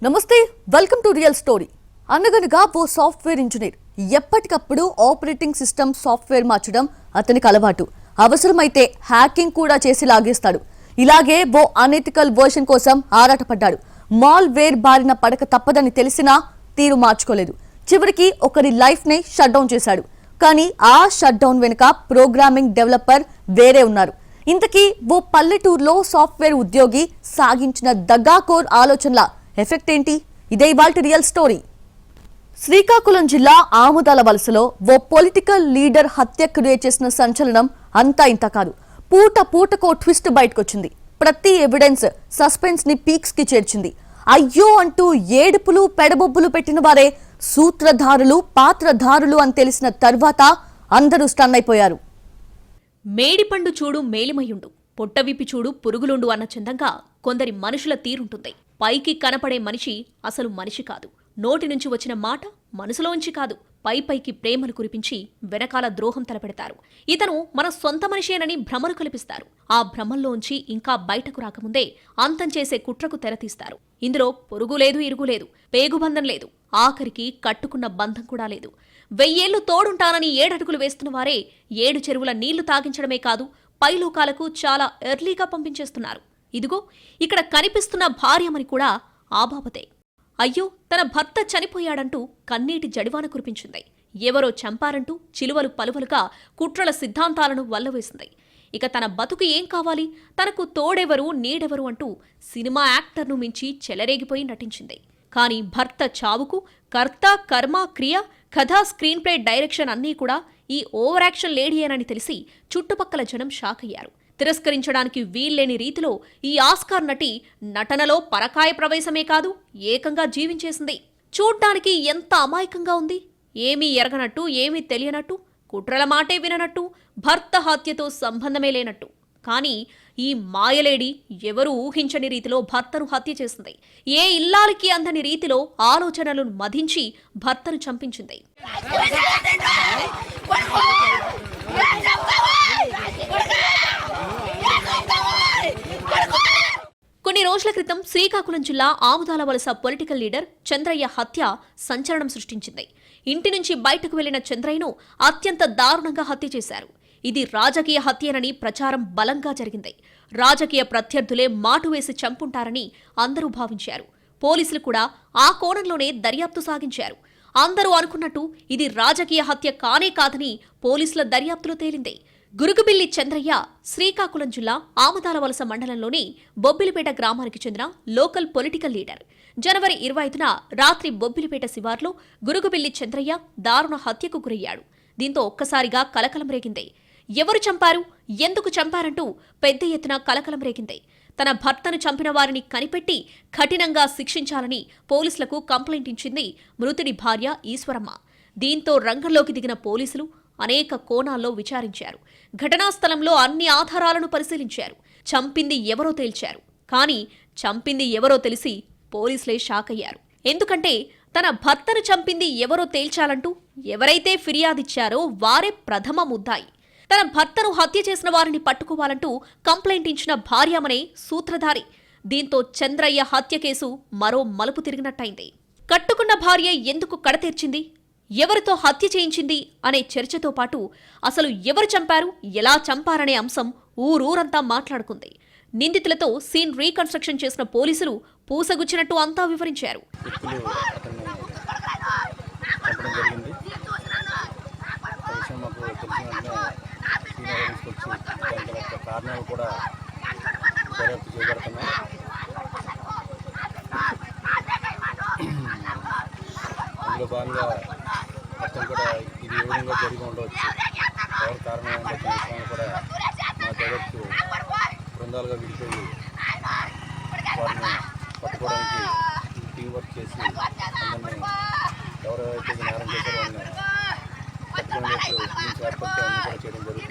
నమస్తే, welcome to real story. అనగనగా ఓ software engineer ఎప్పటికప్పుడు ఆపరేటింగ్ సిస్టమ్ సాఫ్ట్వేర్ మార్చడం అతనికి అలవాటు. అవసరమైతే హ్యాకింగ్ కూడా చేసి లాగేస్తాడు. ఇలాగే ఓ అనెథికల్ వర్షన్ కోసం ఆరాటపడ్డాడు. మాల్వేర్ బారిన పడక తప్పదని తెలిసినా తీరు మార్చుకోలేదు. చివరికి ఒకరి లైఫ్ ని షట్ డౌన్ చేశాడు. కానీ ఆ షట్ డౌన్ వెనుక ప్రోగ్రామింగ్ డెవలపర్ వేరే ఉన్నారు. ఇంతకీ ఓ పల్లెటూరులో సాఫ్ట్వేర్ ఉద్యోగి సాగించిన దగాకోర్ ఆలోచనల ఎఫెక్ట్ ఏంటి? ఇదే ఇవాల్టి రియల్ స్టోరీ. శ్రీకాకుళం జిల్లా ఆముదాల వలసలో ఓ పొలిటికల్ లీడర్ హత్య క్రియేట్ చేసిన సంచలనం అంతా ఇంత కాదు. పూట పూటకో ట్విస్ట్ బయటకొచ్చింది. ప్రతి ఎవిడెన్స్ సస్పెన్స్ ని పీక్స్ కి చేర్చింది. అయ్యో అంటూ ఏడుపులు పెడబొబ్బులు పెట్టిన వారే సూత్రధారులు, పాత్రధారులు అని తెలిసిన తర్వాత అందరూ స్టన్ అయిపోయారు. మేడిపండు చూడు మేలిమయుండు, పొట్టవిప్పి చూడు పురుగులుండు అన్న చందంగా కొందరి మనుషుల తీరుంటుంది. పైకి కనపడే మనిషి అసలు మనిషి కాదు. నోటి నుంచి వచ్చిన మాట మనసులోంచి కాదు, పైపైకి ప్రేమను కురిపించి వెనకాల ద్రోహం తలపెడతారు. ఇతను మన సొంత మనిషేనని భ్రమను కల్పిస్తారు. ఆ భ్రమల్లోంచి ఇంకా బయటకు రాకముందే అంతం చేసే కుట్రకు తెరతీస్తారు. ఇందులో పొరుగు లేదు, ఇరుగు లేదు, పేగుబంధం లేదు, ఆఖరికి కట్టుకున్న బంధం కూడా లేదు. 1000 ఏళ్లు తోడుంటానని 7 అడుగులు వేస్తున్న వారే 7 చెరువుల నీళ్లు తాగించడమే కాదు, పైలోకాలకు చాలా ఎర్లీగా పంపించేస్తున్నారు. ఇదిగో ఇక్కడ కనిపిస్తున్న భార్యమని కూడా ఆ బాబతే. అయ్యో తన భర్త చనిపోయాడంటూ కన్నీటి జడివాన కురిపించింది. ఎవరో చంపారంటూ చిలువలు పలువలుగా కుట్రల సిద్ధాంతాలను వల్లవేసింది. ఇక తన బతుకు ఏం కావాలి, తనకు తోడెవరు నీడెవరు అంటూ సినిమా యాక్టర్ను మించి చెలరేగిపోయి నటించింది. కానీ భర్త చావుకు కర్త, కర్మ, క్రియ, కథ, స్క్రీన్ ప్లే, డైరెక్షన్ అన్నీ కూడా ఈ ఓవర్ యాక్షన్ లేడీయేనని తెలిసి చుట్టుపక్కల జనం షాక్ అయ్యారు. తిరస్కరించడానికి వీల్లేని రీతిలో ఈ ఆస్కార్ నటి నటనలో పరకాయ ప్రవేశమే కాదు, ఏకంగా జీవించేసింది. చూడ్డానికి ఎంత అమాయకంగా ఉంది. ఏమీ ఎరగనట్టు, ఏమీ తెలియనట్టు, కుట్రల మాటే విననట్టు, భర్త హత్యతో సంబంధమే లేనట్టు. కానీ ఈ మాయలేడి ఎవరూ ఊహించని రీతిలో భర్తను హత్య చేసింది. ఏ ఇల్లాలికి అందని రీతిలో ఆలోచనలను మధించి భర్తను చంపించింది. కొన్ని రోజుల క్రితం శ్రీకాకుళం జిల్లా ఆముదాల వలస పొలిటికల్ లీడర్ చంద్రయ్య హత్య సంచలనం సృష్టించింది. ఇంటి నుంచి బయటకు వెళ్లిన చంద్రయ్యను అత్యంత దారుణంగా హత్య చేశారు. ఇది రాజకీయ హత్యేనని ప్రచారం బలంగా జరిగింది. రాజకీయ ప్రత్యర్థులే మాటు వేసి చంపుంటారని అందరూ భావించారు. పోలీసులు కూడా ఆ కోణంలోనే దర్యాప్తు సాగించారు. అందరూ అనుకున్నట్టు ఇది రాజకీయ హత్య కానే కాదని పోలీసుల దర్యాప్తులో తేలింది. గురుగుబిల్లి చంద్రయ్య శ్రీకాకుళం జిల్లా ఆముదాల వలస మండలంలోని బొబ్బిలిపేట గ్రామానికి చెందిన లోకల్ పొలిటికల్ లీడర్. జనవరి 25న రాత్రి బొబ్బిలిపేట శివార్లో గురుగుబిల్లి చంద్రయ్య దారుణ హత్యకు గురయ్యాడు. దీంతో ఒక్కసారిగా కలకలం రేగింది. ఎవరు చంపారు, ఎందుకు చంపారంటూ పెద్ద ఎత్తున కలకలం రేగింది. తన భర్తను చంపిన వారిని కనిపెట్టి కఠినంగా శిక్షించాలని పోలీసులకు కంప్లైంట్ ఇచ్చింది మృతుడి భార్య ఈశ్వరమ్మ. దీంతో రంగంలోకి దిగిన పోలీసులు అనేక కోణాల్లో విచారించారు. ఘటనా స్థలంలో అన్ని ఆధారాలను పరిశీలించారు. చంపింది ఎవరో తేల్చారు. కానీ చంపింది ఎవరో తెలిసి పోలీసులే షాక్ అయ్యారు. ఎందుకంటే తన భర్తను చంపింది ఎవరో తేల్చాలంటూ ఎవరైతే ఫిర్యాదిచ్చారో వారే ప్రథమ ముద్దాయి. తన భర్తను హత్య చేసిన వారిని పట్టుకోవాలంటూ కంప్లైంట్ ఇచ్చిన భార్యమనే సూత్రధారి. దీంతో చంద్రయ్య హత్య కేసు మరో మలుపు తిరిగినట్టయింది. కట్టుకున్న భార్య ఎందుకు కడతీర్చింది, ఎవరితో హత్య చేయించింది అనే చర్చతో పాటు అసలు ఎవరు చంపారు, ఎలా చంపారనే అంశం ఊరూరంతా మాట్లాడుకుంది. నిందితులతో సీన్ రీకన్స్ట్రక్షన్ చేసిన పోలీసులు పూసగుచ్చినట్టు అంతా వివరించారు. అందులో భాగంగా మొత్తం కూడా ఇది ఏ విధంగా జరిగి ఉండవచ్చు, ఎవరి కారణం ఉండొచ్చు విషయాన్ని కూడా మా డైరెక్ట్ బృందాలుగా విడిపోయి వారిని పట్టుకోవడానికి టీం వర్క్ చేసి అందరినీ ఎవరైతే నేరం చేశారో వాళ్ళని పట్టుకునేట్లు టీమ్స్ ఏర్పడితే అన్ని కూడా చేయడం జరుగుతుంది.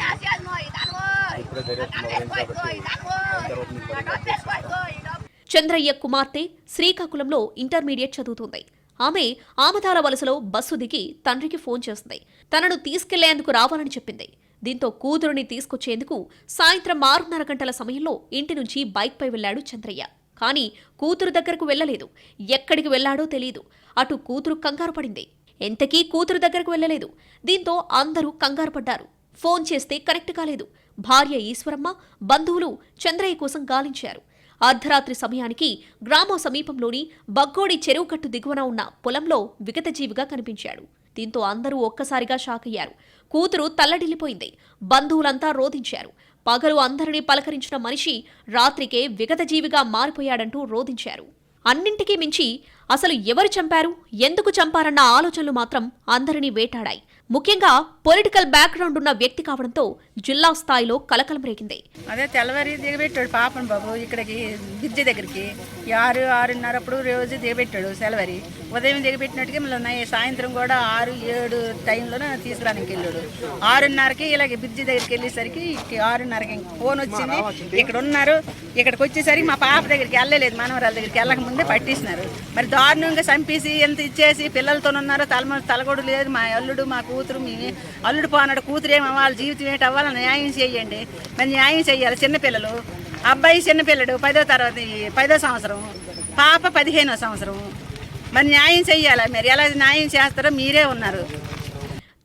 ఇప్పుడే డైరెక్ట్ మొదలైంది కాబట్టి దాని తర్వాత మీకు మరి చంద్రయ్య కుమార్తె శ్రీకాకుళంలో ఇంటర్మీడియట్ చదువుతుంది. ఆమె ఆమదాల వలసలో బస్సు దిగి తండ్రికి ఫోన్ చేసింది. తనను తీసుకెళ్లేందుకు రావాలని చెప్పింది. దీంతో కూతురుని తీసుకొచ్చేందుకు సాయంత్రం 6:30 గంటల సమయంలో ఇంటి నుంచి బైక్పై వెళ్లాడు చంద్రయ్య. కానీ కూతురు దగ్గరకు వెళ్ళలేదు. ఎక్కడికి వెళ్లాడో తెలియదు. అటు కూతురు కంగారు పడింది. ఎంతకీ కూతురు దగ్గరకు వెళ్ళలేదు. దీంతో అందరూ కంగారు పడ్డారు. ఫోన్ చేస్తే కనెక్ట్ కాలేదు. భార్య ఈశ్వరమ్మ, బంధువులు చంద్రయ్య కోసం గాలించారు. అర్ధరాత్రి సమయానికి గ్రామం సమీపంలోని బగ్గోడి చెరువు కట్టు దిగువన ఉన్న పొలంలో విగతజీవిగా కనిపించాడు. దీంతో అందరూ ఒక్కసారిగా షాక్ అయ్యారు. కూతురు తల్లడిల్లిపోయింది. బంధువులంతా రోదించారు. పగలు అందరినీ పలకరించిన మనిషి రాత్రికే విగతజీవిగా మారిపోయాడంటూ రోదించారు. అన్నింటికీ మించి అసలు ఎవరు చంపారు, ఎందుకు చంపారన్న ఆలోచనలు మాత్రం అందరినీ వేటాడాయి. ముఖ్యంగా పొలిటికల్ బ్యాక్గ్రౌండ్ ఉన్న వ్యక్తి కావడంతో జిల్లా స్థాయిలో కలకలం రేగింది. అదే తెల్లవారి దిగబెట్టాడు పాపం బాబు ఇక్కడికి బ్రిడ్జి దగ్గరికి 6:30 అప్పుడు రోజు దిగబెట్టాడు సెలవరి. ఉదయం దిగబెట్టినట్టుగా మళ్ళీ సాయంత్రం కూడా 6-7 టైంలోనే తీసుకురానికి వెళ్ళాడు. 6:30కి ఇలాగే బ్రిడ్జి దగ్గరికి వెళ్ళేసరికి 6:30కి ఫోన్ వచ్చింది. ఇక్కడ ఉన్నారు. ఇక్కడికి వచ్చేసరికి మా పాప దగ్గరికి వెళ్ళలేదు, మనవరాల దగ్గరికి వెళ్ళక ముందే పట్టేసినారు. మరి దారుణంగా చంపేసి ఎంత ఇచ్చేసి పిల్లలతో ఉన్నారు. తలగొడు లేదు. మా అల్లుడు, మా కూతురు, మీ అల్లుడు పోనాడు, కూతురు ఏమవ్వాలి, జీవితం ఏంటి అవ్వాలి, న్యాయం చేయండి. మరి న్యాయం చేయాలి. చిన్నపిల్లలు, అబ్బాయి చిన్నపిల్లడు 10వ సంవత్సరం, పాప 15వ సంవత్సరం. మరి న్యాయం చెయ్యాలి. మీరు ఎలా న్యాయం చేస్తారో మీరే ఉన్నారు.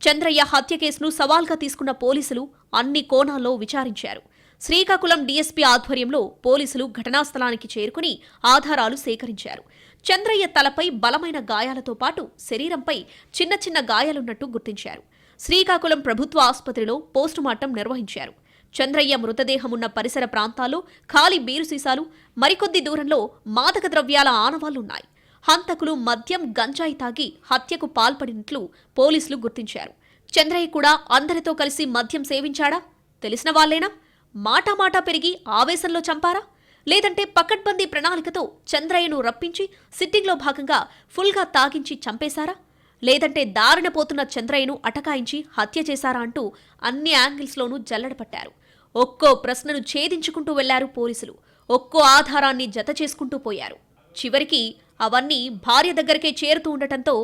చంద్రయ్య హత్య కేసును సవాల్గా తీసుకున్న పోలీసులు అన్ని కోణాల్లో విచారించారు. శ్రీకాకుళం డీఎస్పీ ఆధ్వర్యంలో పోలీసులు ఘటనా స్థలానికి చేరుకుని ఆధారాలు సేకరించారు. చంద్రయ్య తలపై బలమైన గాయాలతో పాటు శరీరంపై చిన్న చిన్న గాయాలున్నట్టు గుర్తించారు. శ్రీకాకుళం ప్రభుత్వ ఆసుపత్రిలో పోస్టుమార్టం నిర్వహించారు. చంద్రయ్య మృతదేహం ఉన్న పరిసర ప్రాంతాల్లో ఖాళీ బీరు సీసాలు, మరికొద్ది దూరంలో మాదక ద్రవ్యాల ఆనవాళ్లున్నాయి. హంతకులు మద్యం, గంజాయి తాగి హత్యకు పాల్పడినట్లు పోలీసులు గుర్తించారు. చంద్రయ్య కూడా అందరితో కలిసి మద్యం సేవించాడా? తెలిసిన వాళ్లేనా? మాటామాటా పెరిగి ఆవేశంలో చంపారా? లేదంటే పకడ్బందీ ప్రణాళికతో చంద్రయ్యను రప్పించి సిట్టింగ్లో భాగంగా ఫుల్గా తాగించి చంపేశారా? లేదంటే దారిన పోతున్న చంద్రయ్యను అటకాయించి హత్య చేశారా అంటూ అన్ని యాంగిల్స్లోనూ జల్లెడపట్టారు. ఒక్కో ప్రశ్నను ఛేదించుకుంటూ వెళ్లారు పోలీసులు. ఒక్కో ఆధారాన్ని జత చేసుకుంటూ పోయారు. చివరికి అవన్నీ భార్య దగ్గరకే చేరుతూ ఉండటంతో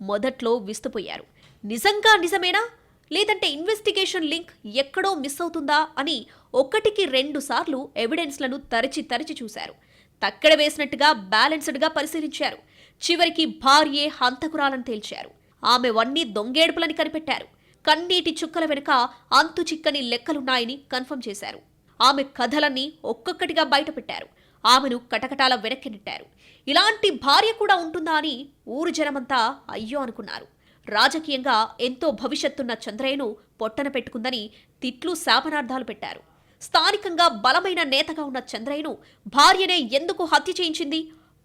మొదట్లో విస్తుపోయారు. నిజంగా నిజమేనా, లేదంటే ఇన్వెస్టిగేషన్ లింక్ ఎక్కడో మిస్ అవుతుందా అని 1-2 సార్లు ఎవిడెన్స్లను తరచి చూశారు. తక్కడ వేసినట్టుగా బ్యాలెన్స్డ్గా పరిశీలించారు. చివరికి భార్యే హంతకురాలని తేల్చారు. ఆమె వన్నీ దొంగేడుపులని కనిపెట్టారు. కన్నీటి చుక్కల వెనుక అంతు చిక్కని లెక్కలున్నాయని కన్ఫర్మ్ చేశారు. ఆమె కథలన్నీ ఒక్కొక్కటిగా బయటపెట్టారు. ఆమెను కటకటాల వెనక్కి నెట్టారు. ఇలాంటి భార్య కూడా ఉంటుందా అని ఊరు జనమంతా అయ్యో అనుకున్నారు. రాజకీయంగా ఎంతో భవిష్యత్తున్న చంద్రయ్యను పొట్టన పెట్టుకుందని తిట్లు, శాపనార్థాలు పెట్టారు. స్థానికంగా బలమైన నేతగా ఉన్న చంద్రయ్యను భార్యనే ఎందుకు హత్య చేయించింది,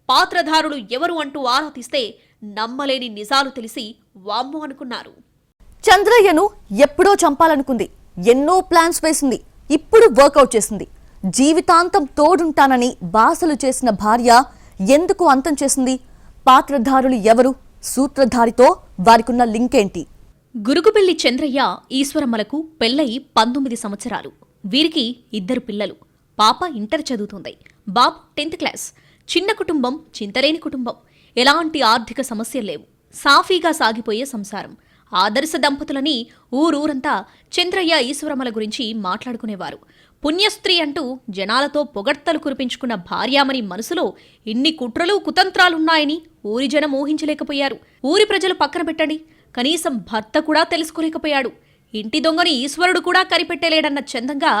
పాత్రధారులు ఎవరు అంటూ ఆరా తీస్తే నమ్మలేని నిజాలు తెలిసి వామ్మో అనుకున్నారు. చంద్రయ్యను ఎప్పుడో చంపాలనుకుంది. ఎన్నో ప్లాన్స్ వేసింది. ఇప్పుడు వర్కౌట్ చేసింది. జీవితాంతం తోడుంటానని బాసలు చేసిన భార్య ఎందుకు అంతం చేసింది? పాత్రధారులు ఎవరు? సూత్రధారితో వారికున్న లింక్ ఏంటి? గురుగుబెల్లి చంద్రయ్య, ఈశ్వరమ్మలకు పెళ్లై 19 సంవత్సరాలు. వీరికి 2 పిల్లలు. పాప ఇంటర్ చదువుతుంది. బాబు 10th క్లాస్. చిన్న కుటుంబం, చింతలేని కుటుంబం. ఎలాంటి ఆర్థిక సమస్యలు లేవు. సాఫీగా సాగిపోయే సంసారం. ఆదర్శ దంపతులని ఊరూరంతా చంద్రయ్య, ఈశ్వరమ్మల గురించి మాట్లాడుకునేవారు. పుణ్యస్త్రీ అంటూ జనాలతో పొగడ్తలు కురిపించుకున్న భార్యామణి మనసులో ఇన్ని కుట్రలు, కుతంత్రాలున్నాయని ఊరి జనం ఊహించలేకపోయారు. ఊరి ప్రజలు పక్కన పెట్టండి, కనీసం భర్త కూడా తెలుసుకోలేకపోయాడు. ఇంటి దొంగని ఈశ్వరుడు కూడా కనిపెట్టలేడన్న చందంగా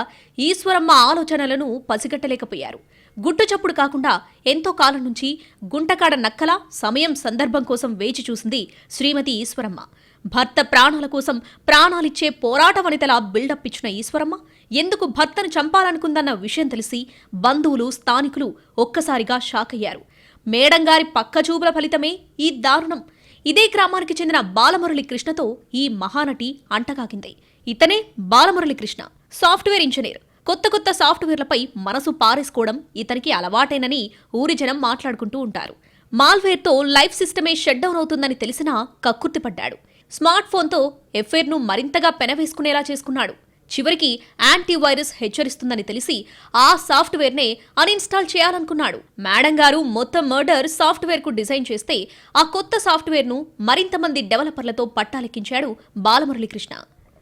ఈశ్వరమ్మ ఆలోచనలను పసిగట్టలేకపోయారు. గుట్టుచప్పుడు కాకుండా ఎంతో కాలం నుంచి గుంటకాడ నక్కల సమయం, సందర్భం కోసం వేచి చూసింది శ్రీమతి ఈశ్వరమ్మ. భర్త ప్రాణాల కోసం ప్రాణాలిచ్చే పోరాట వనితలా బిల్డప్ ఇచ్చిన ఈశ్వరమ్మ ఎందుకు భర్తను చంపాలనుకుందన్న విషయం తెలిసి బంధువులు, స్థానికులు ఒక్కసారిగా షాక్ అయ్యారు. మేడంగారి పక్కచూపుల ఫలితమే ఈ దారుణం. ఇదే గ్రామానికి చెందిన బాలమురళి కృష్ణతో ఈ మహానటి అంటకాకింది. ఇతనే బాలమురళి కృష్ణ, సాఫ్ట్వేర్ ఇంజనీర్. కొత్త సాఫ్ట్వేర్లపై మనసు పారేసుకోవడం ఇతనికి అలవాటేనని ఊరి జనం మాట్లాడుకుంటూ ఉంటారు. మాల్వేర్తో లైఫ్ సిస్టమే షట్ డౌన్ అవుతుందని తెలిసినా కక్కుర్తిపడ్డాడు. స్మార్ట్ ఫోన్తో ఎఫ్ఐఆర్ను మరింతగా పెనవేసుకునేలా చేసుకున్నాడు. చివరికి యాంటీవైరస్ హెచ్చరిస్తుందని తెలిసి ఆ సాఫ్ట్వేర్నే అన్ఇన్స్టాల్ చేయాలనుకున్నాడు. మేడం గారు మొత్తం మర్డర్ సాఫ్ట్వేర్కు డిజైన్ చేస్తే ఆ కొత్త సాఫ్ట్వేర్ను మరింత మంది డెవలపర్లతో పట్టాలెక్కించాడు బాలమురళి కృష్ణ.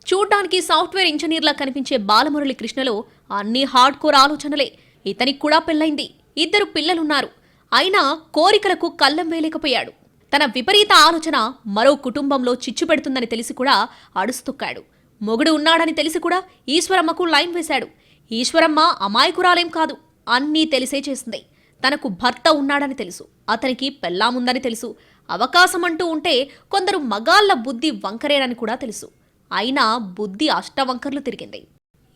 చూడ్డానికి సాఫ్ట్వేర్ ఇంజనీర్లా కనిపించే బాలమురళి కృష్ణలో అన్ని హార్డ్ కోర్ ఆలోచనలే. ఇతనికి కూడా పెళ్లైంది. 2 పిల్లలున్నారు. అయినా కోరికలకు కళ్ళెం వేయలేకపోయాడు. తన విపరీత ఆలోచన మరో కుటుంబంలో చిచ్చు పెడుతుందని తెలిసి కూడా అడుస్తొక్కాడు. మొగుడు ఉన్నాడని తెలిసి కూడా ఈశ్వరమ్మకు లైన్ వేశాడు. ఈశ్వరమ్మ అమాయకురాలేం కాదు, అన్నీ తెలిసే చేసింది. తనకు భర్త ఉన్నాడని తెలుసు, అతనికి పెళ్ళాముందని తెలుసు, అవకాశమంటూ ఉంటే కొందరు మగాళ్ల బుద్ధి వంకరేనని కూడా తెలుసు. అయినా బుద్ధి అష్టవంకర్లు తిరిగింది.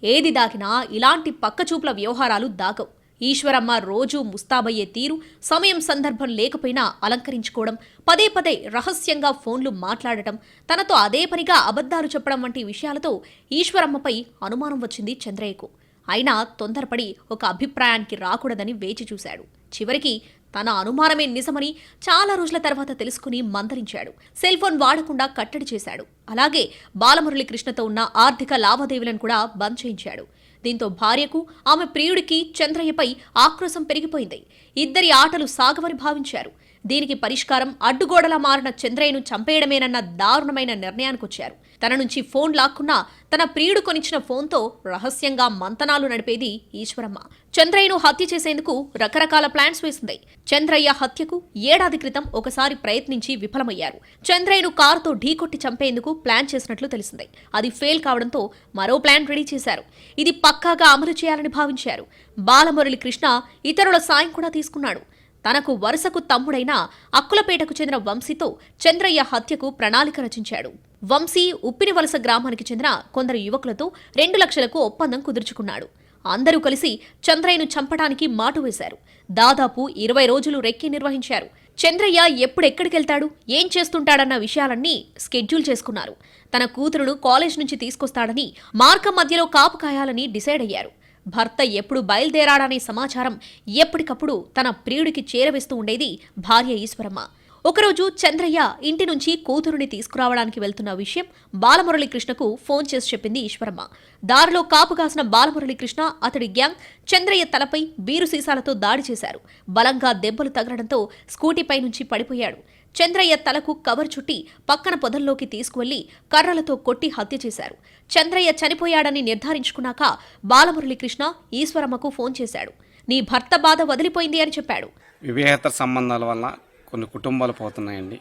ఏది దాగినా ఇలాంటి పక్కచూపుల వ్యవహారాలు దాగవు. ఈశ్వరమ్మ రోజూ ముస్తాబయ్యే తీరు, సమయం సందర్భం లేకపోయినా అలంకరించుకోవడం, పదే పదే రహస్యంగా ఫోన్లు మాట్లాడటం, తనతో అదే పనిగా అబద్ధాలు చెప్పడం వంటి విషయాలతో ఈశ్వరమ్మపై అనుమానం వచ్చింది చంద్రయ్యకు. అయినా తొందరపడి ఒక అభిప్రాయానికి రాకూడదని వేచి చూశాడు. చివరికి తన అనుమానమే నిజమని చాలా రోజుల తర్వాత తెలుసుకుని మందలించాడు. సెల్ ఫోన్ వాడకుండా కట్టడి చేశాడు. అలాగే బాలమురళి కృష్ణతో ఉన్న ఆర్థిక లావాదేవీలను కూడా బంద్ చేయించాడు. దీంతో భార్యకు, ఆమె ప్రియుడికి చంద్రయ్యపై ఆక్రోశం పెరిగిపోయింది. ఇద్దరి ఆటలు సాగవని భావించారు. దీనికి పరిష్కారం అడ్డుగోడలా మారిన చంద్రయ్యను చంపేయడమేనన్న దారుణమైన నిర్ణయానికొచ్చారు. తన నుంచి ఫోన్ లాక్కున్నా తన ప్రియుడు కొనిచ్చిన ఫోన్తో రహస్యంగా మంతనాలు నడిపేది ఈశ్వరమ్మ. చంద్రయ్యను హత్య చేసేందుకు రకరకాల ప్లాన్స్ వేసింది. చంద్రయ్య హత్యకు ఏడాది క్రితం ఒకసారి ప్రయత్నించి విఫలమయ్యారు. చంద్రయ్యను కారుతో ఢీకొట్టి చంపేందుకు ప్లాన్ చేసినట్లు తెలిసింది. అది ఫెయిల్ కావడంతో మరో ప్లాన్ రెడీ చేశారు. ఇది పక్కాగా అమలు చేయాలని భావించారు. బాలమురళి కృష్ణ ఇతరుల సాయం కూడా తీసుకున్నాడు. తనకు వరుసకు తమ్ముడైన అక్కులపేటకు చెందిన వంశీతో చంద్రయ్య హత్యకు ప్రణాళిక రచించాడు. వంశీ ఉప్పినివలస గ్రామానికి చెందిన కొందరు యువకులతో 2 లక్షలకు ఒప్పందం కుదుర్చుకున్నాడు. అందరూ కలిసి చంద్రయ్యను చంపడానికి మాటు వేశారు. దాదాపు 20 రోజులు రెక్కి నిర్వహించారు. చంద్రయ్య ఎప్పుడెక్కడికెళ్తాడు, ఏం చేస్తుంటాడన్న విషయాలన్నీ స్కెడ్యూల్ చేసుకున్నారు. తన కూతురును కాలేజ్ నుంచి తీసుకొస్తాడని, మార్గం మధ్యలో కాపు కాయాలని డిసైడ్ అయ్యారు. భర్త ఎప్పుడు బయలుదేరాడనే సమాచారం ఎప్పటికప్పుడు తన ప్రియుడికి చేరవేస్తూ ఉండేది భార్య ఈశ్వరమ్మ. ఒకరోజు చంద్రయ్య ఇంటి నుంచి కూతురుని తీసుకురావడానికి వెళ్తున్న విషయం బాలమురళి కృష్ణకు ఫోన్ చేసి చెప్పింది ఈశ్వరమ్మ. దారిలో కాపు కాసిన బాలమురళి కృష్ణ, అతడి గ్యాంగ్ చంద్రయ్య తలపై బీరు సీసాలతో దాడి చేశారు. బలంగా దెబ్బలు తగలడంతో స్కూటీపై నుంచి పడిపోయాడు. చంద్రయ్య తలకు కవర్ చుట్టి పక్కన పొదల్లోకి తీసుకువెళ్లి కర్రలతో కొట్టి హత్య చేశారు. చంద్రయ్య చనిపోయాడని నిర్ధారించుకున్నాక బాలమురళి కృష్ణ ఈశ్వరమ్మకు ఫోన్ చేశాడు. నీ భర్త బాధ వదిలిపోయింది అని చెప్పాడు. వివాహేతర సంబంధాల వల్ల కొన్ని కుటుంబాలు పోతున్నాయండి.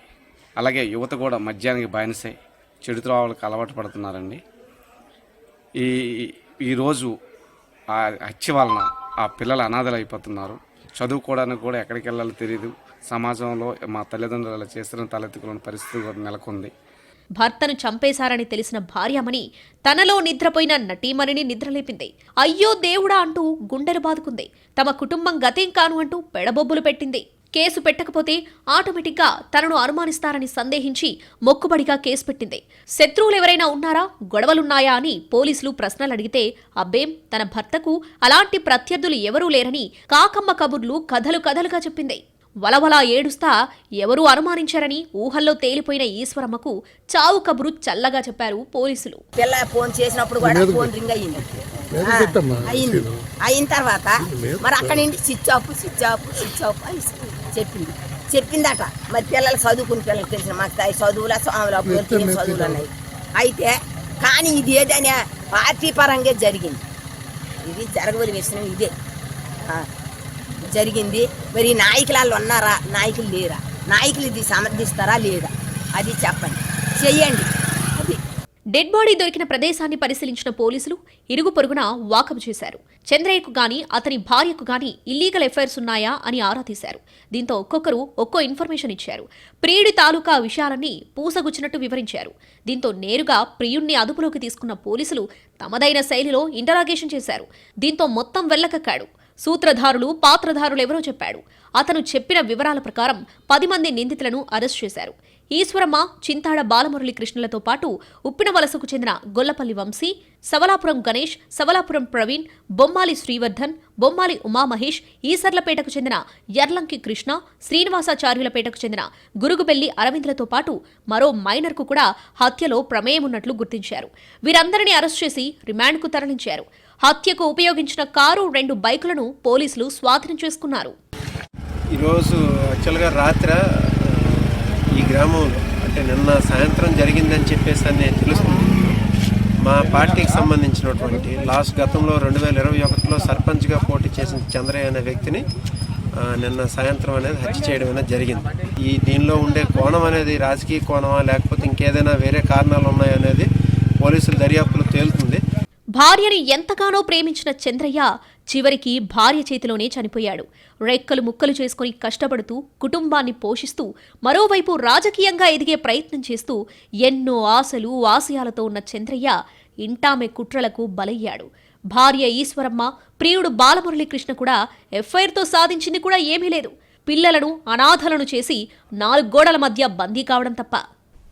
అలాగే యువత కూడా మద్యానికి బానిసై చెడు త్రోవలకు అలవాటు పడుతున్నారండి. ఈరోజు ఆ హత్య వలన ఆ పిల్లలు అనాథలు అయిపోతున్నారు. చదువుకోవడానికి కూడా ఎక్కడికి వెళ్ళాలో తెలియదు. సమాజంలో మా తల్లిదండ్రులు అలా చేస్తున్న తలెత్తుకున్న పరిస్థితి కూడా నెలకొంది. భర్తను చంపేశారని తెలిసిన భార్యామణి తనలో నిద్రపోయిన నటీమణిని నిద్రలేపింది. అయ్యో దేవుడా అంటూ గుండెలు బాదుకుంది. తమ కుటుంబం గతేం కాను అంటూ పెడబొబ్బులు పెట్టింది. కేసు పెట్టకపోతే ఆటోమేటిక్గా తనను అనుమానిస్తారని సందేహించి మొక్కుబడిగా కేసు పెట్టింది. శత్రువులు ఎవరైనా ఉన్నారా, గొడవలున్నాయా అని పోలీసులు ప్రశ్నలు అడిగితే అబ్బేం తన భర్తకు అలాంటి ప్రత్యర్థులు ఎవరూ లేరని కాకమ్మ కబుర్లు కథలు కథలుగా చెప్పింది. వలవలా ఏడుస్తా ఎవరూ అనుమానించారని ఊహల్లో తేలిపోయిన ఈశ్వరమ్మకు చావు కబురు చల్లగా చెప్పారు పోలీసులు. పిల్ల ఫోన్ చేసినప్పుడు కూడా ఫోన్ రింగ్ అయ్యింది. అయిన తర్వాత మరి అక్కడి నుండి స్విచ్ ఆఫ్ అని చెప్పిందట. మరి పిల్లలు చదువుకుని పిల్లలు తెలిసిన మాకు చదువుల చదువులు అన్నాయి. అయితే కానీ ఇది ఏదైనా పార్టీ పరంగా జరిగింది. ఇది జరగబోయే విషయం ఇదే జరిగింది. మరి నాయకులు ఉన్నారా, నాయకులు లేరా, నాయకులు ఇది సమర్థిస్తారా లేదా, అది చెప్పండి, చెయ్యండి. అది డెడ్ బాడీ దొరికిన ప్రదేశాన్ని పరిశీలించిన పోలీసులు ఇరుగు పొరుగున వాకబు చేశారు. చంద్రయ్యకు గాని అతని భార్యకు గాని ఇల్లీగల్ ఎఫైర్స్ ఉన్నాయా అని ఆరా తీశారు. దీంతో ఒక్కొక్కరు ఒక్కో ఇన్ఫర్మేషన్ ఇచ్చారు. ప్రియుడి తాలూకా విషయాలన్నీ పూసగుచ్చినట్టు వివరించారు. దీంతో నేరుగా ప్రియుణ్ణి అదుపులోకి తీసుకున్న పోలీసులు తమదైన శైలిలో ఇంటరాగేషన్ చేశారు. దీంతో మొత్తం వెళ్లకక్కాడు. సూత్రధారులు, పాత్రధారులు ఎవరో చెప్పాడు. అతను చెప్పిన వివరాల ప్రకారం 10 మంది నిందితులను అరెస్ట్ చేశారు. ఈశ్వరమ్మ, చింతాడ బాలమురళి కృష్ణలతో పాటు ఉప్పినవలసకు చెందిన గొల్లపల్లి వంశీ, సవలాపురం గణేష్, సవలాపురం ప్రవీణ్, బొమ్మాలి శ్రీవర్ధన్, బొమ్మాలి ఉమామహేష్, ఈసర్లపేటకు చెందిన యర్లంకి కృష్ణ, శ్రీనివాసాచార్యులపేటకు చెందిన గురుగుబెల్లి అరవింద్లతో పాటు మరో మైనర్కు కూడా హత్యలో ప్రమేయం ఉన్నట్లు గుర్తించారు. వీరందరినీ అరెస్ట్ చేసి రిమాండ్కు తరలించారు. హత్యకు ఉపయోగించిన కారు, 2 బైకులను పోలీసులు స్వాధీనం చేసుకున్నారు. ఈరోజు యాక్చువల్గా రాత్రి ఈ గ్రామంలో అంటే నిన్న సాయంత్రం జరిగిందని చెప్పేసి నేను తెలుసుకుంది. మా పార్టీకి సంబంధించినటువంటి గతంలో 2021లో సర్పంచ్గా పోటీ చేసిన చంద్రయ్య అనే వ్యక్తిని నిన్న సాయంత్రం అనేది హత్య చేయడం అనేది జరిగింది. దీనిలో ఉండే కోణం అనేది రాజకీయ కోణమా లేకపోతే ఇంకేదైనా వేరే కారణాలు ఉన్నాయో అనేది పోలీసుల దర్యాప్తులో తేలుతుంది. భార్యని ఎంతగానో ప్రేమించిన చంద్రయ్య చివరికి భార్య చేతిలోనే చనిపోయాడు. రెక్కలు ముక్కలు చేసుకుని కష్టపడుతూ కుటుంబాన్ని పోషిస్తూ మరోవైపు రాజకీయంగా ఎదిగే ప్రయత్నం చేస్తూ ఎన్నో ఆశలు ఆశయాలతో ఉన్న చంద్రయ్య ఇంటామె కుట్రలకు బలయ్యాడు. భార్య ఈశ్వరమ్మ, ప్రియుడు బాలమురళీకృష్ణ కూడా ఎఫ్ఐఆర్తో సాధించింది కూడా ఏమీ లేదు. పిల్లలను అనాథలను చేసి 4 గోడల మధ్య బందీ కావడం తప్ప.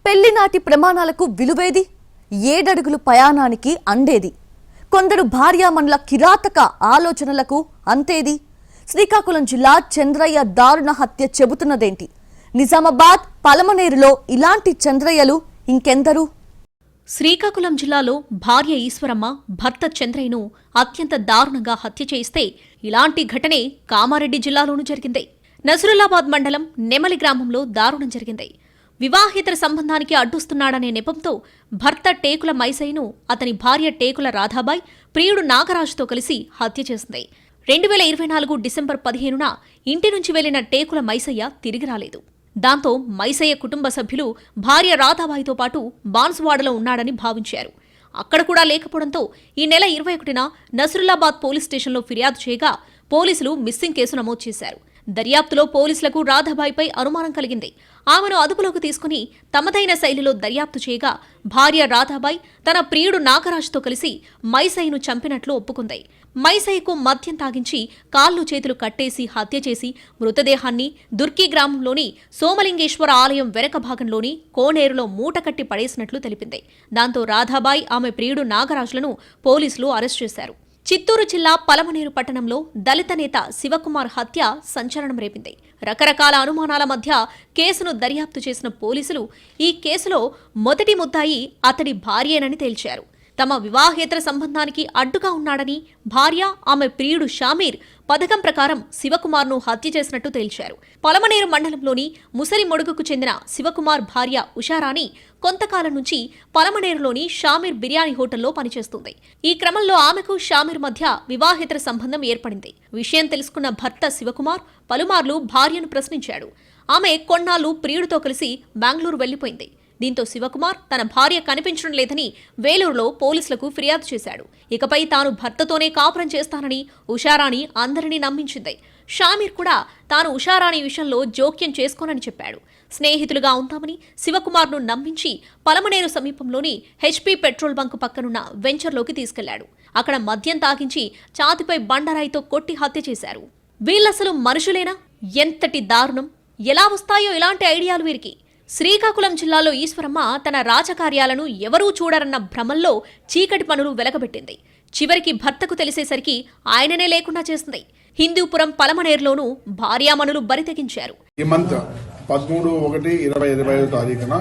పెళ్లినాటి ప్రమాణాలకు విలువేది? 7 అడుగులు ప్రయాణానికి అండేది. కొందరు భార్యామణుల కిరాతక ఆలోచనలకు అంతేది? శ్రీకాకుళం జిల్లా చంద్రయ్య దారుణ హత్య చెబుతున్నదేంటి? నిజామాబాద్, పలమనేరులో ఇలాంటి చంద్రయ్యలు ఇంకెందరు? శ్రీకాకుళం జిల్లాలో భార్య ఈశ్వరమ్మ భర్త చంద్రయ్యను అత్యంత దారుణంగా హత్య చేస్తే ఇలాంటి ఘటనే కామారెడ్డి జిల్లాలోనూ జరిగింది. నసరుల్లాబాద్ మండలం నెమలి గ్రామంలో దారుణం జరిగింది. వివాహేతర సంబంధానికి అడ్డుస్తున్నాడనే నెపంతో భర్త టేకుల మైసయ్యను అతని భార్య టేకుల రాధాబాయ్ ప్రియుడు నాగరాజుతో కలిసి హత్య చేసింది. 2024 డిసెంబర్ 15న ఇంటి నుంచి వెళ్లిన టేకుల మైసయ్య తిరిగి రాలేదు. దాంతో మైసయ్య కుటుంబ సభ్యులు భార్య రాధాబాయితో పాటు బాన్సువాడలో ఉన్నాడని భావించారు. అక్కడ కూడా లేకపోవడంతో ఈ నెల 21న నసరుల్లాబాద్ పోలీస్ స్టేషన్లో ఫిర్యాదు చేయగా పోలీసులు మిస్సింగ్ కేసు నమోదు చేశారు. దర్యాప్తులో పోలీసులకు రాధాబాయిపై అనుమానం కలిగింది. ఆమెను అదుపులోకి తీసుకుని తమదైన శైలిలో దర్యాప్తు చేయగా భార్య రాధాబాయి తన ప్రియుడు నాగరాజుతో కలిసి మైసయ్యను చంపినట్లు ఒప్పుకుంది. మైసయ్యకు మద్యం తాగించి కాళ్ళు చేతులు కట్టేసి హత్య చేసి మృతదేహాన్ని దుర్కి గ్రామంలోని సోమలింగేశ్వర ఆలయం వెనక భాగంలోని కోనేరులో మూటకట్టి పడేసినట్లు తెలిపింది. దాంతో రాధాబాయి ఆమె ప్రియుడు నాగరాజులను పోలీసులు అరెస్ట్ చేశారు. చిత్తూరు జిల్లా పలమనేరు పట్టణంలో దళిత నేత శివకుమార్ హత్య సంచలనం రేపింది. రకరకాల అనుమానాల మధ్య కేసును దర్యాప్తు చేసిన పోలీసులు ఈ కేసులో మొదటి ముద్దాయి అతడి భార్యేనని తేల్చారు. తమ వివాహేతర సంబంధానికి అడ్డుగా ఉన్నాడని భార్య, ఆమె ప్రియుడు షామీర్ పథకం ప్రకారం శివకుమార్ను హత్య చేసినట్టు తేల్చారు. పలమనేరు మండలంలోని ముసలి మొడుగుకు చెందిన శివకుమార్ భార్య ఉషారాణి కొంతకాలం నుంచి పలమనేరులోని షామీర్ బిర్యానీ హోటల్లో పనిచేస్తుంది. ఈ క్రమంలో ఆమెకు షామీర్ మధ్య వివాహేతర సంబంధం ఏర్పడింది. విషయం తెలుసుకున్న భర్త శివకుమార్ పలుమార్లు భార్యను ప్రశ్నించాడు. ఆమె కొన్నాళ్లు ప్రియుడితో కలిసి బెంగళూరు వెళ్లిపోయింది. దీంతో శివకుమార్ తన భార్య కనిపించడం లేదని వేలూరులో పోలీసులకు ఫిర్యాదు చేశాడు. ఇకపై తాను భర్తతోనే కాపురం చేస్తానని ఉషారాణి అందరినీ నమ్మించింది. షామీర్ కూడా తాను ఉషారాణి విషయంలో జోక్యం చేసుకోనని చెప్పాడు. స్నేహితులుగా ఉంటామని శివకుమార్ను నమ్మించి పలమనేరు సమీపంలోని హెచ్పీ పెట్రోల్ బంక్ పక్కనున్న వెంచర్లోకి తీసుకెళ్లాడు. అక్కడ మద్యం తాగించి ఛాతిపై బండరాయితో కొట్టి హత్య చేశారు. వీళ్ళసలు మనుషులేనా? ఎంతటి దారుణం! ఎలా వస్తాయో ఇలాంటి ఐడియాలు వీరికి! శ్రీకాకుళం జిల్లాలో ఈశ్వరమ్మ తన రాజకార్యాలను ఎవరూ చూడరన్న భ్రమల్లో చీకటి పనులు వెలగబెట్టింంది. చివరికి భర్తకు తెలిసేసరికి ఆయననే లేకుండా చేసింది. హిందూపురం పలమనేరులోనూ భార్యామణులు బరితెగించారు. ఈ మంత్ 13/1/2025 తారీఖున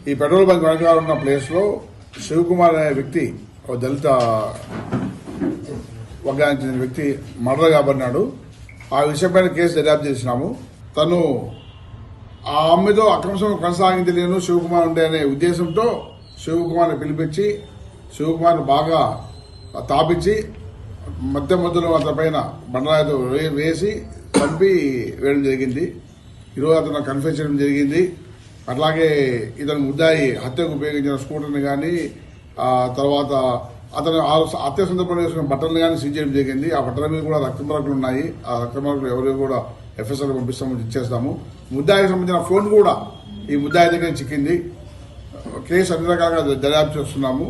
ఈ పెట్రోల్ బంక్ వెనకాల ఉన్న ప్లేస్ లో శివకుమార్ అనే వ్యక్తి, ఒక దళిత వర్గానికి చెందిన వ్యక్తి మర్డర్ కాబడినాడు. ఆ విషయంపైన కేసు దర్యాప్తు చేసినాము. తను ఆ అమ్మాయితో అక్రమ కొనసాగింది లేను శివకుమార్ ఉండే అనే ఉద్దేశంతో శివకుమార్ని పిలిపించి శివకుమార్ని బాగా తాపించి మధ్యలో అతని పైన బండరాయితో వేసి చంపి వేయడం జరిగింది. ఈరోజు అతను కన్ఫెస్ చేయడం జరిగింది. అట్లాగే ఇతను ముద్దాయి హత్యకు ఉపయోగించిన స్కూటర్ని కానీ తర్వాత అతను హత్య సందర్భంలో వేసుకున్న బట్టలను కానీ సీజ్ చేయడం జరిగింది. ఆ బట్టల మీద కూడా రక్త మరకలు ఉన్నాయి. ఆ రక్త మరకలు ఎవరు కూడా ఎఫ్ఎస్ఆర్ పంపిస్తాము, ఇచ్చేస్తాము. ముద్దాయికి సంబంధించిన ఫోన్ కూడా ఈ ముద్దాయి దగ్గర చిక్కింది. కేసు అన్ని రకాలుగా దర్యాప్తు చేస్తున్నాము.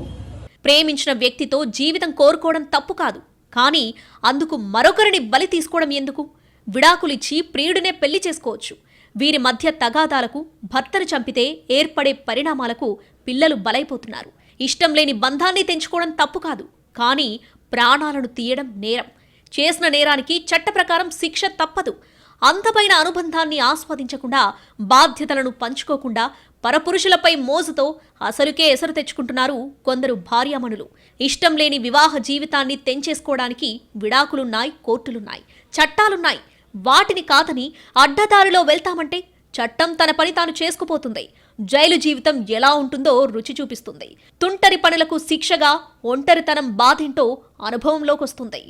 ప్రేమించిన వ్యక్తితో జీవితం కోరుకోవడం తప్పు కాదు, కానీ అందుకు మరొకరిని బలి తీసుకోవడం ఎందుకు? విడాకులిచ్చి ప్రియుడినే పెళ్లి చేసుకోవచ్చు. వీరి మధ్య తగాదాలకు, భర్తను చంపితే ఏర్పడే పరిణామాలకు పిల్లలు బలైపోతున్నారు. ఇష్టం లేని బంధాన్ని తెంచుకోవడం తప్పు కాదు, కానీ ప్రాణాలను తీయడం నేరం. చేసిన నేరానికి చట్ట ప్రకారం శిక్ష తప్పదు. అందమైన అనుబంధాన్ని ఆస్వాదించకుండా, బాధ్యతలను పంచుకోకుండా పరపురుషులపై మోజుతో అసలుకే ఎసరు తెచ్చుకుంటున్నారు కొందరు భార్యామణులు. ఇష్టం లేని వివాహ జీవితాన్ని తెంచేసుకోవడానికి విడాకులున్నాయి, కోర్టులున్నాయి, చట్టాలున్నాయి. వాటిని కాదని అడ్డదారిలో వెళ్తామంటే చట్టం తన పని తాను చేసుకుపోతుంది. జైలు జీవితం ఎలా ఉంటుందో రుచి చూపిస్తుంది. తుంటరి పనులకు శిక్షగా ఒంటరితనం బాధేంటో అనుభవంలోకొస్తుంది.